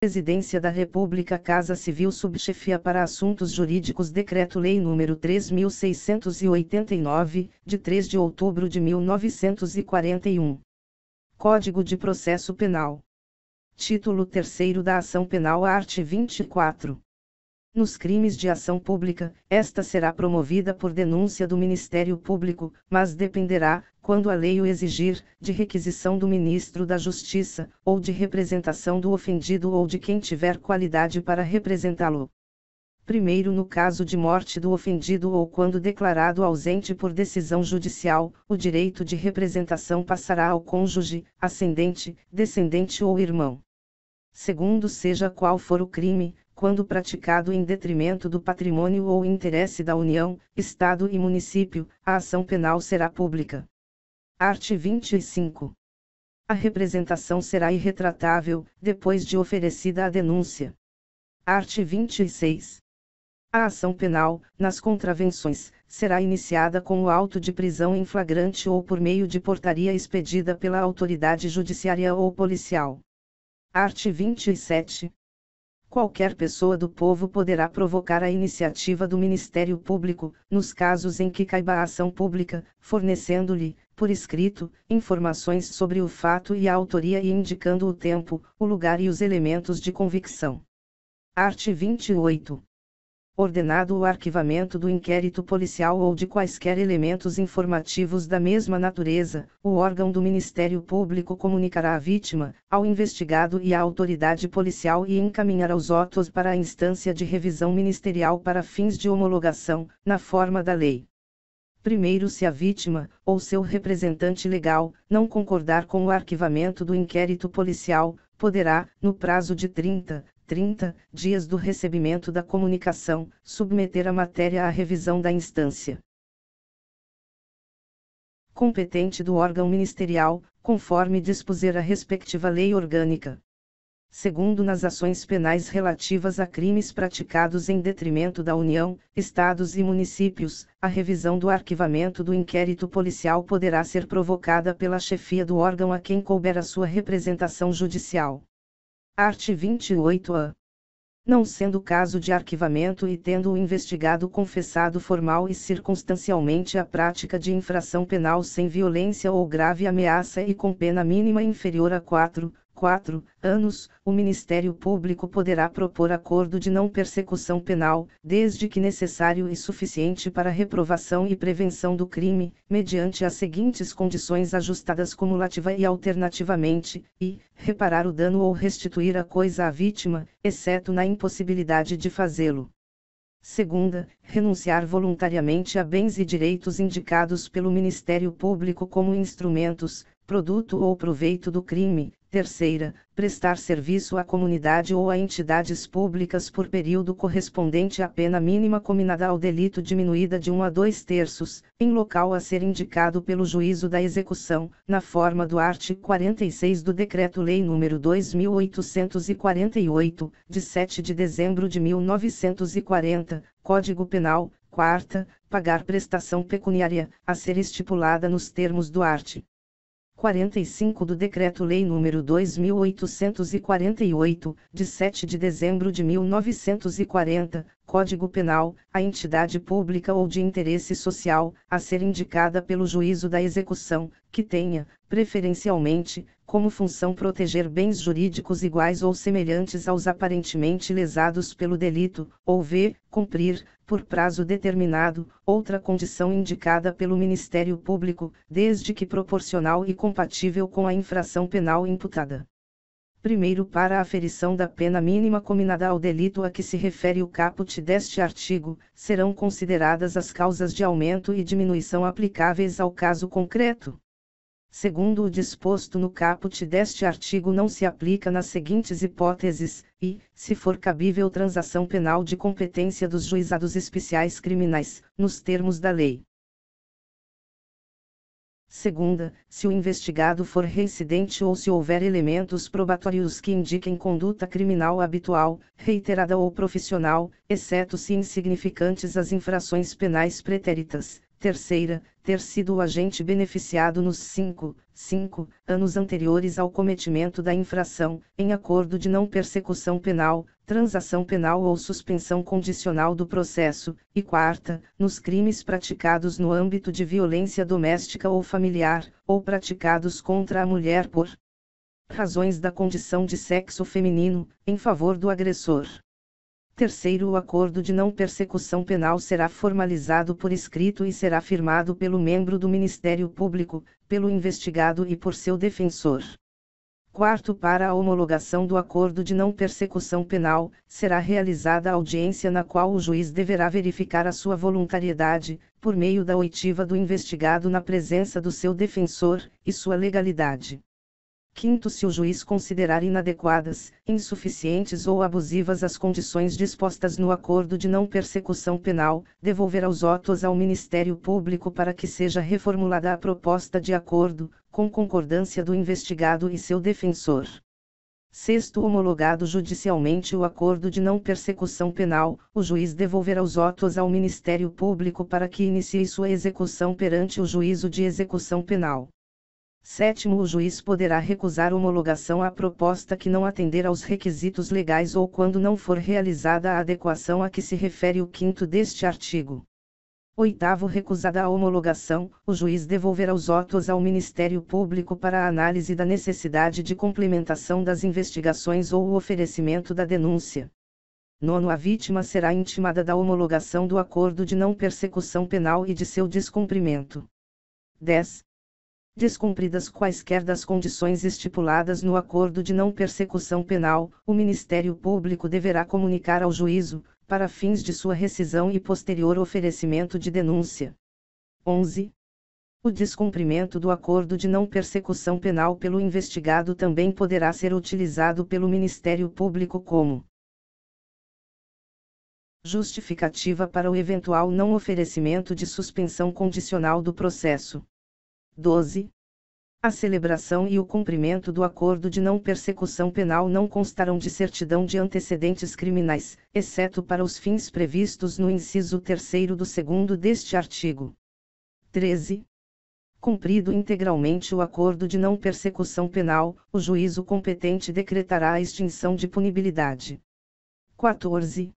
Presidência da República, Casa Civil, Subchefia para Assuntos Jurídicos, Decreto-Lei nº 3.689, de 3 de outubro de 1941. Código de Processo Penal. Título 3º da Ação Penal, art. 24. Nos crimes de ação pública, esta será promovida por denúncia do Ministério Público, mas dependerá, quando a lei o exigir, de requisição do Ministro da Justiça, ou de representação do ofendido ou de quem tiver qualidade para representá-lo. Primeiro, no caso de morte do ofendido ou quando declarado ausente por decisão judicial, o direito de representação passará ao cônjuge, ascendente, descendente ou irmão. Segundo, seja qual for o crime, quando praticado em detrimento do patrimônio ou interesse da União, Estado e município, a ação penal será pública. Art. 25. A representação será irretratável, depois de oferecida a denúncia. Art. 26. A ação penal, nas contravenções, será iniciada com o auto de prisão em flagrante ou por meio de portaria expedida pela autoridade judiciária ou policial. Art. 27. Qualquer pessoa do povo poderá provocar a iniciativa do Ministério Público, nos casos em que caiba a ação pública, fornecendo-lhe, por escrito, informações sobre o fato e a autoria e indicando o tempo, o lugar e os elementos de convicção. Art. 28. Ordenado o arquivamento do inquérito policial ou de quaisquer elementos informativos da mesma natureza, o órgão do Ministério Público comunicará à vítima, ao investigado e à autoridade policial e encaminhará os autos para a instância de revisão ministerial para fins de homologação, na forma da lei. Primeiro, se a vítima, ou seu representante legal, não concordar com o arquivamento do inquérito policial, poderá, no prazo de 30 dias do recebimento da comunicação, submeter a matéria à revisão da instância competente do órgão ministerial, conforme dispuser a respectiva lei orgânica. Segundo, nas ações penais relativas a crimes praticados em detrimento da União, Estados e municípios, a revisão do arquivamento do inquérito policial poderá ser provocada pela chefia do órgão a quem couber a sua representação judicial. Art. 28-A. Não sendo caso de arquivamento e tendo o investigado confessado formal e circunstancialmente a prática de infração penal sem violência ou grave ameaça e com pena mínima inferior a 4 anos, o Ministério Público poderá propor acordo de não persecução penal, desde que necessário e suficiente para reprovação e prevenção do crime, mediante as seguintes condições ajustadas cumulativa e alternativamente, e, reparar o dano ou restituir a coisa à vítima, exceto na impossibilidade de fazê-lo. Segunda, renunciar voluntariamente a bens e direitos indicados pelo Ministério Público como instrumentos, produto ou proveito do crime. Terceira, prestar serviço à comunidade ou a entidades públicas por período correspondente à pena mínima cominada ao delito diminuída de 1 a 2/3, em local a ser indicado pelo juízo da execução, na forma do art. 46 do Decreto-Lei nº 2.848, de 7 de dezembro de 1940, Código Penal. Quarta, pagar prestação pecuniária, a ser estipulada nos termos do art. 45 do Decreto-Lei nº 2.848, de 7 de dezembro de 1940, Código Penal, a entidade pública ou de interesse social, a ser indicada pelo juízo da execução, que tenha, preferencialmente, como função proteger bens jurídicos iguais ou semelhantes aos aparentemente lesados pelo delito, ou v. cumprir, por prazo determinado, outra condição indicada pelo Ministério Público, desde que proporcional e compatível com a infração penal imputada. Primeiro, para a aferição da pena mínima cominada ao delito a que se refere o caput deste artigo, serão consideradas as causas de aumento e diminuição aplicáveis ao caso concreto. Segundo o disposto no caput deste artigo, não se aplica nas seguintes hipóteses, e, se for cabível transação penal de competência dos juizados especiais criminais, nos termos da lei. Segunda, se o investigado for reincidente ou se houver elementos probatórios que indiquem conduta criminal habitual, reiterada ou profissional, exceto se insignificantes as infrações penais pretéritas. terceira, ter sido o agente beneficiado nos 5 anos anteriores ao cometimento da infração, em acordo de não persecução penal, transação penal ou suspensão condicional do processo, e quarta, nos crimes praticados no âmbito de violência doméstica ou familiar, ou praticados contra a mulher por razões da condição de sexo feminino, em favor do agressor. Terceiro, o acordo de não persecução penal será formalizado por escrito e será firmado pelo membro do Ministério Público, pelo investigado e por seu defensor. Quarto, para a homologação do acordo de não persecução penal, será realizada a audiência na qual o juiz deverá verificar a sua voluntariedade, por meio da oitiva do investigado na presença do seu defensor, e sua legalidade. Quinto, se o juiz considerar inadequadas, insuficientes ou abusivas as condições dispostas no acordo de não persecução penal, devolverá os autos ao Ministério Público para que seja reformulada a proposta de acordo, com concordância do investigado e seu defensor. Sexto, homologado judicialmente o acordo de não persecução penal, o juiz devolverá os autos ao Ministério Público para que inicie sua execução perante o juízo de execução penal. Sétimo, o juiz poderá recusar homologação à proposta que não atender aos requisitos legais ou quando não for realizada a adequação a que se refere o quinto deste artigo. Oitavo, recusada a homologação, o juiz devolverá os autos ao Ministério Público para a análise da necessidade de complementação das investigações ou o oferecimento da denúncia. Nono, a vítima será intimada da homologação do acordo de não persecução penal e de seu descumprimento. 10. Descumpridas quaisquer das condições estipuladas no acordo de não persecução penal, o Ministério Público deverá comunicar ao juízo, para fins de sua rescisão e posterior oferecimento de denúncia. 11. O descumprimento do acordo de não persecução penal pelo investigado também poderá ser utilizado pelo Ministério Público como justificativa para o eventual não oferecimento de suspensão condicional do processo. 12. A celebração e o cumprimento do acordo de não persecução penal não constarão de certidão de antecedentes criminais, exceto para os fins previstos no inciso 3º do 2º deste artigo. 13. Cumprido integralmente o acordo de não persecução penal, o juízo competente decretará a extinção de punibilidade. 14.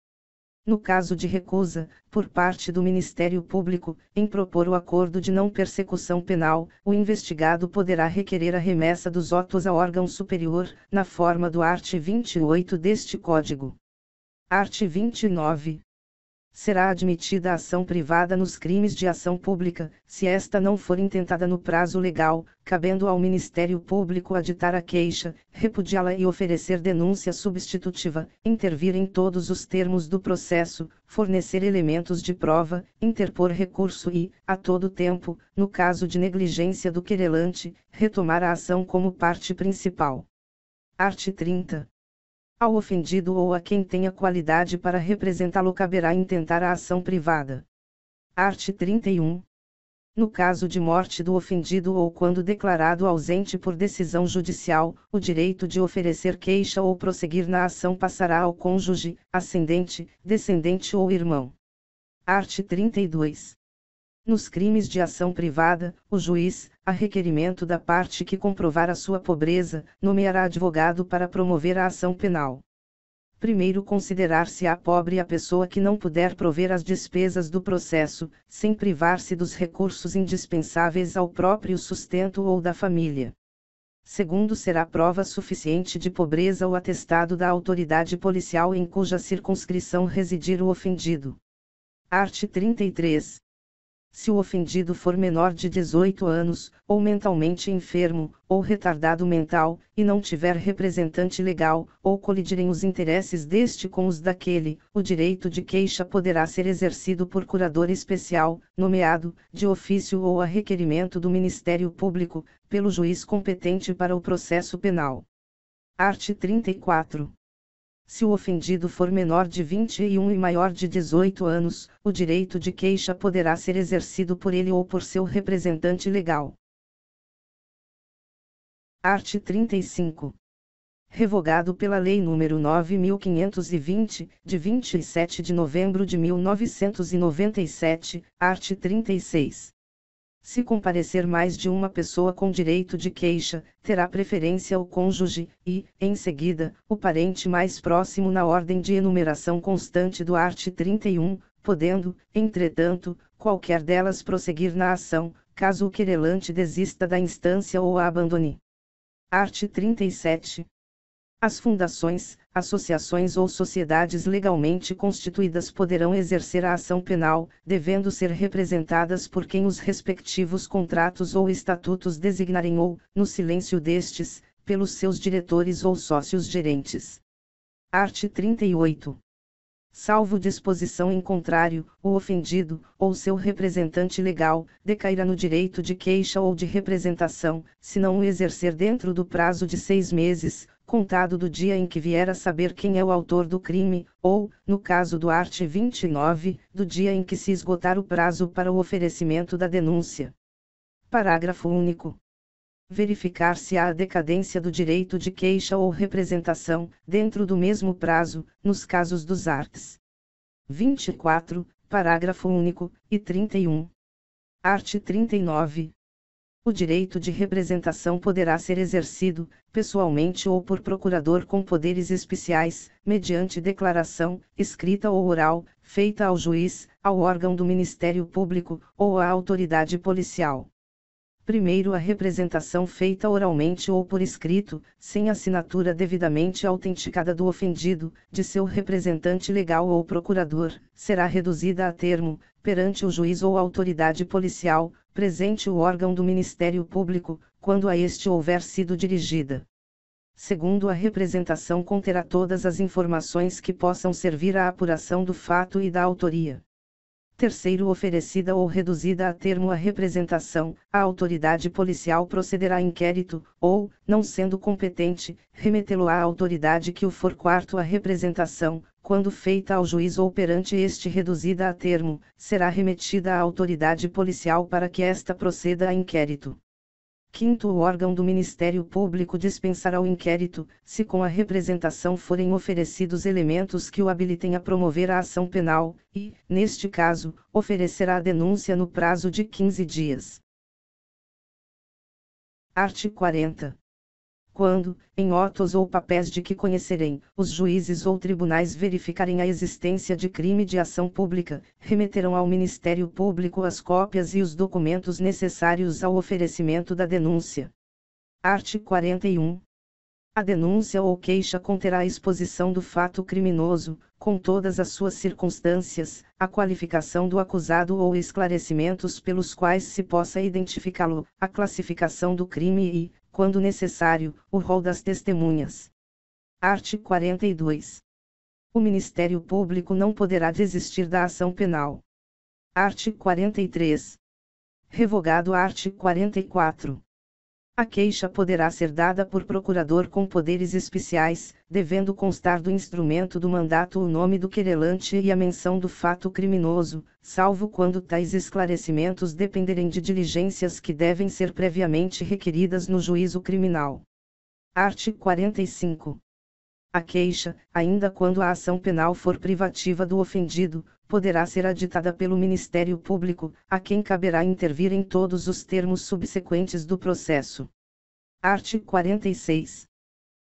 No caso de recusa, por parte do Ministério Público, em propor o acordo de não persecução penal, o investigado poderá requerer a remessa dos autos a órgão superior, na forma do art. 28 deste Código. Art. 29. Será admitida a ação privada nos crimes de ação pública, se esta não for intentada no prazo legal, cabendo ao Ministério Público aditar a queixa, repudiá-la e oferecer denúncia substitutiva, intervir em todos os termos do processo, fornecer elementos de prova, interpor recurso e, a todo tempo, no caso de negligência do querelante, retomar a ação como parte principal. Art. 30. Ao ofendido ou a quem tenha qualidade para representá-lo caberá intentar a ação privada. Art. 31. No caso de morte do ofendido ou quando declarado ausente por decisão judicial, o direito de oferecer queixa ou prosseguir na ação passará ao cônjuge, ascendente, descendente ou irmão. Art. 32. Nos crimes de ação privada, o juiz, a requerimento da parte que comprovar a sua pobreza, nomeará advogado para promover a ação penal. Primeiro considerar-se-á pobre a pessoa que não puder prover as despesas do processo, sem privar-se dos recursos indispensáveis ao próprio sustento ou da família. Segundo, será prova suficiente de pobreza o atestado da autoridade policial em cuja circunscrição residir o ofendido. Art. 33. Se o ofendido for menor de 18 anos, ou mentalmente enfermo, ou retardado mental, e não tiver representante legal, ou colidirem os interesses deste com os daquele, o direito de queixa poderá ser exercido por curador especial, nomeado, de ofício ou a requerimento do Ministério Público, pelo juiz competente para o processo penal. Art. 34. Se o ofendido for menor de 21 e maior de 18 anos, o direito de queixa poderá ser exercido por ele ou por seu representante legal. Art. 35. revogado pela Lei nº 9.520, de 27 de novembro de 1997, art. 36. Se comparecer mais de uma pessoa com direito de queixa, terá preferência o cônjuge, e, em seguida, o parente mais próximo na ordem de enumeração constante do art. 31, podendo, entretanto, qualquer delas prosseguir na ação, caso o querelante desista da instância ou a abandone. Art. 37. As fundações, associações ou sociedades legalmente constituídas poderão exercer a ação penal, devendo ser representadas por quem os respectivos contratos ou estatutos designarem ou, no silêncio destes, pelos seus diretores ou sócios gerentes. Art. 38. Salvo disposição em contrário, o ofendido, ou seu representante legal, decairá no direito de queixa ou de representação, se não o exercer dentro do prazo de 6 meses, contado do dia em que vier a saber quem é o autor do crime, ou, no caso do art. 29, do dia em que se esgotar o prazo para o oferecimento da denúncia. Parágrafo único. Verificar-se-á a decadência do direito de queixa ou representação, dentro do mesmo prazo, nos casos dos arts. 24, parágrafo único, e 31. Art. 39. O direito de representação poderá ser exercido, pessoalmente ou por procurador com poderes especiais, mediante declaração, escrita ou oral, feita ao juiz, ao órgão do Ministério Público, ou à autoridade policial. Primeiro, a representação feita oralmente ou por escrito, sem assinatura devidamente autenticada do ofendido, de seu representante legal ou procurador, será reduzida a termo, perante o juiz ou autoridade policial, presente o órgão do Ministério Público, quando a este houver sido dirigida. Segundo, a representação conterá todas as informações que possam servir à apuração do fato e da autoria. Terceiro, oferecida ou reduzida a termo a representação, a autoridade policial procederá a inquérito, ou, não sendo competente, remetê-lo à autoridade que o for. Quarto, a representação, quando feita ao juiz ou perante este reduzida a termo, será remetida à autoridade policial para que esta proceda a inquérito. Quinto, o órgão do Ministério Público dispensará o inquérito, se com a representação forem oferecidos elementos que o habilitem a promover a ação penal, e, neste caso, oferecerá a denúncia no prazo de 15 dias. Art. 40. Quando, em autos ou papéis de que conhecerem, os juízes ou tribunais verificarem a existência de crime de ação pública, remeterão ao Ministério Público as cópias e os documentos necessários ao oferecimento da denúncia. Art. 41. A denúncia ou queixa conterá a exposição do fato criminoso, com todas as suas circunstâncias, a qualificação do acusado ou esclarecimentos pelos quais se possa identificá-lo, a classificação do crime e, quando necessário, o rol das testemunhas. Art. 42. O Ministério Público não poderá desistir da ação penal. Art. 43. Revogado art. 44. A queixa poderá ser dada por procurador com poderes especiais, devendo constar do instrumento do mandato o nome do querelante e a menção do fato criminoso, salvo quando tais esclarecimentos dependerem de diligências que devem ser previamente requeridas no juízo criminal. Art. 45. A queixa, ainda quando a ação penal for privativa do ofendido, poderá ser aditada pelo Ministério Público, a quem caberá intervir em todos os termos subsequentes do processo. Art. 46.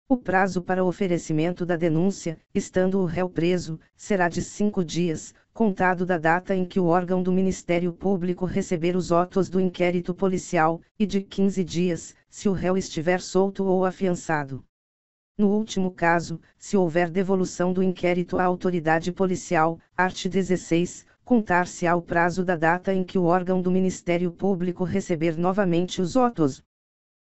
O prazo para oferecimento da denúncia, estando o réu preso, será de 5 dias, contado da data em que o órgão do Ministério Público receber os autos do inquérito policial, e de 15 dias, se o réu estiver solto ou afiançado. No último caso, se houver devolução do inquérito à autoridade policial, art. 16, contar-se-á o prazo da data em que o órgão do Ministério Público receber novamente os autos.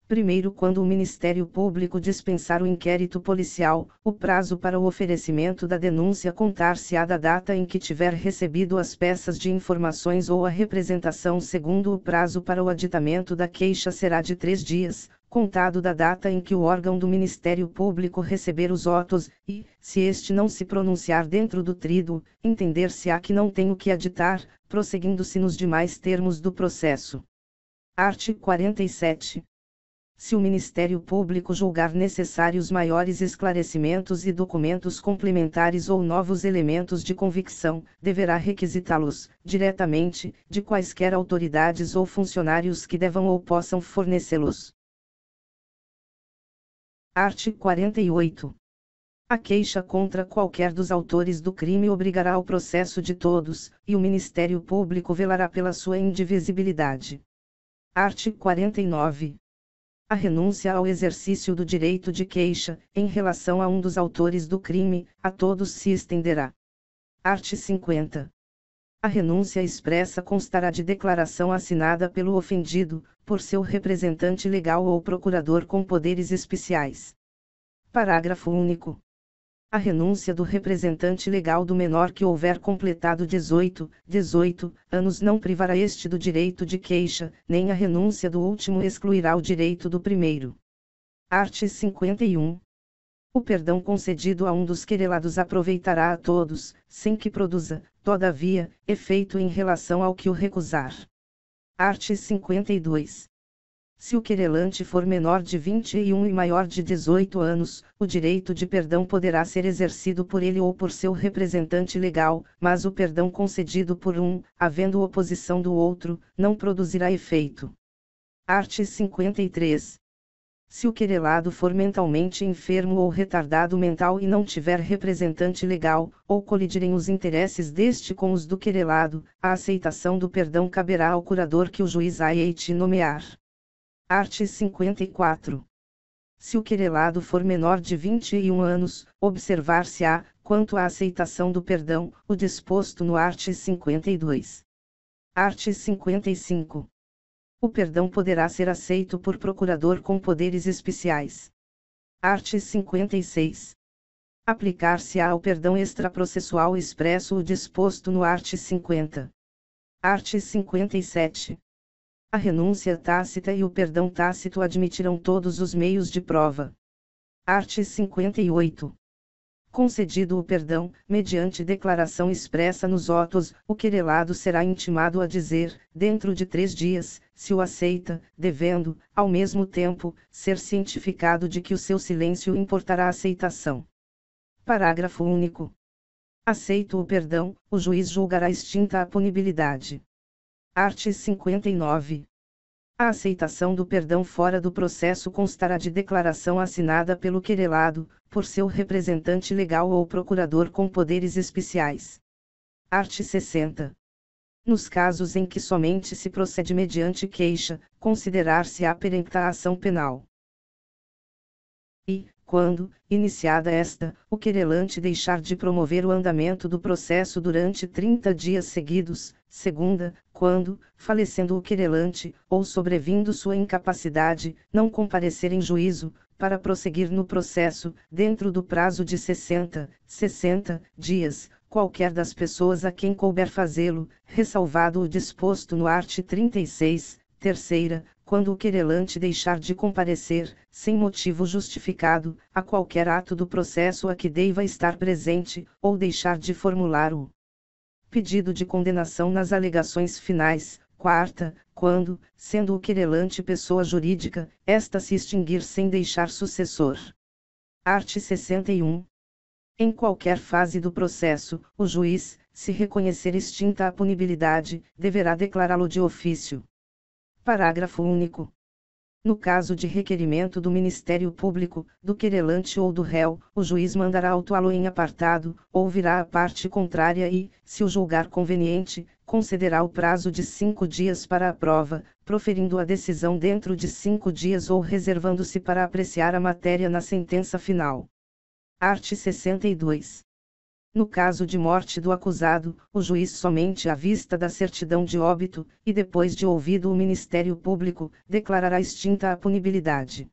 Primeiro, quando o Ministério Público dispensar o inquérito policial, o prazo para o oferecimento da denúncia contar-se-á da data em que tiver recebido as peças de informações ou a representação. Segundo, o prazo para o aditamento da queixa será de 3 dias, contado da data em que o órgão do Ministério Público receber os autos, e, se este não se pronunciar dentro do tríduo, entender-se-á que não tem o que aditar, prosseguindo-se nos demais termos do processo. Art. 47. Se o Ministério Público julgar necessários maiores esclarecimentos e documentos complementares ou novos elementos de convicção, deverá requisitá-los, diretamente, de quaisquer autoridades ou funcionários que devam ou possam fornecê-los. Art. 48. A queixa contra qualquer dos autores do crime obrigará ao processo de todos, e o Ministério Público velará pela sua indivisibilidade. Art. 49. A renúncia ao exercício do direito de queixa, em relação a um dos autores do crime, a todos se estenderá. Art. 50. A renúncia expressa constará de declaração assinada pelo ofendido, por seu representante legal ou procurador com poderes especiais. Parágrafo único. A renúncia do representante legal do menor que houver completado 18 anos não privará este do direito de queixa, nem a renúncia do último excluirá o direito do primeiro. Art. 51. O perdão concedido a um dos querelados aproveitará a todos, sem que produza, todavia, efeito em relação ao que o recusar. Art. 52. Se o querelante for menor de 21 e maior de 18 anos, o direito de perdão poderá ser exercido por ele ou por seu representante legal, mas o perdão concedido por um, havendo oposição do outro, não produzirá efeito. Art. 53. Se o querelado for mentalmente enfermo ou retardado mental e não tiver representante legal, ou colidirem os interesses deste com os do querelado, a aceitação do perdão caberá ao curador que o juiz há de nomear. Art. 54. Se o querelado for menor de 21 anos, observar-se-á, quanto à aceitação do perdão, o disposto no art. 52. Art. 55. O perdão poderá ser aceito por procurador com poderes especiais. Art. 56. Aplicar-se-á ao perdão extraprocessual expresso o disposto no art. 50. Art. 57. A renúncia tácita e o perdão tácito admitirão todos os meios de prova. Art. 58. Concedido o perdão, mediante declaração expressa nos autos, o querelado será intimado a dizer, dentro de 3 dias, se o aceita, devendo, ao mesmo tempo, ser cientificado de que o seu silêncio importará a aceitação. Parágrafo único. Aceito o perdão, o juiz julgará extinta a punibilidade. Art. 59. A aceitação do perdão fora do processo constará de declaração assinada pelo querelado, por seu representante legal ou procurador com poderes especiais. Art. 60. Nos casos em que somente se procede mediante queixa, considerar-se-á perempta a ação penal. E, quando, iniciada esta, o querelante deixar de promover o andamento do processo durante 30 dias seguidos, segunda, quando, falecendo o querelante, ou sobrevindo sua incapacidade, não comparecer em juízo, para prosseguir no processo, dentro do prazo de 60 dias, qualquer das pessoas a quem couber fazê-lo, ressalvado o disposto no art. 36, terceira, quando o querelante deixar de comparecer, sem motivo justificado, a qualquer ato do processo a que deva estar presente, ou deixar de formular o pedido de condenação nas alegações finais, quarta, quando, sendo o querelante pessoa jurídica, esta se extinguir sem deixar sucessor. Art. 61. Em qualquer fase do processo, o juiz, se reconhecer extinta a punibilidade, deverá declará-lo de ofício. Parágrafo único. No caso de requerimento do Ministério Público, do querelante ou do réu, o juiz mandará autuá-lo em apartado, ouvirá a parte contrária e, se o julgar conveniente, concederá o prazo de 5 dias para a prova, proferindo a decisão dentro de 5 dias ou reservando-se para apreciar a matéria na sentença final. Art. 62. No caso de morte do acusado, o juiz somente à vista da certidão de óbito, e depois de ouvido o Ministério Público, declarará extinta a punibilidade.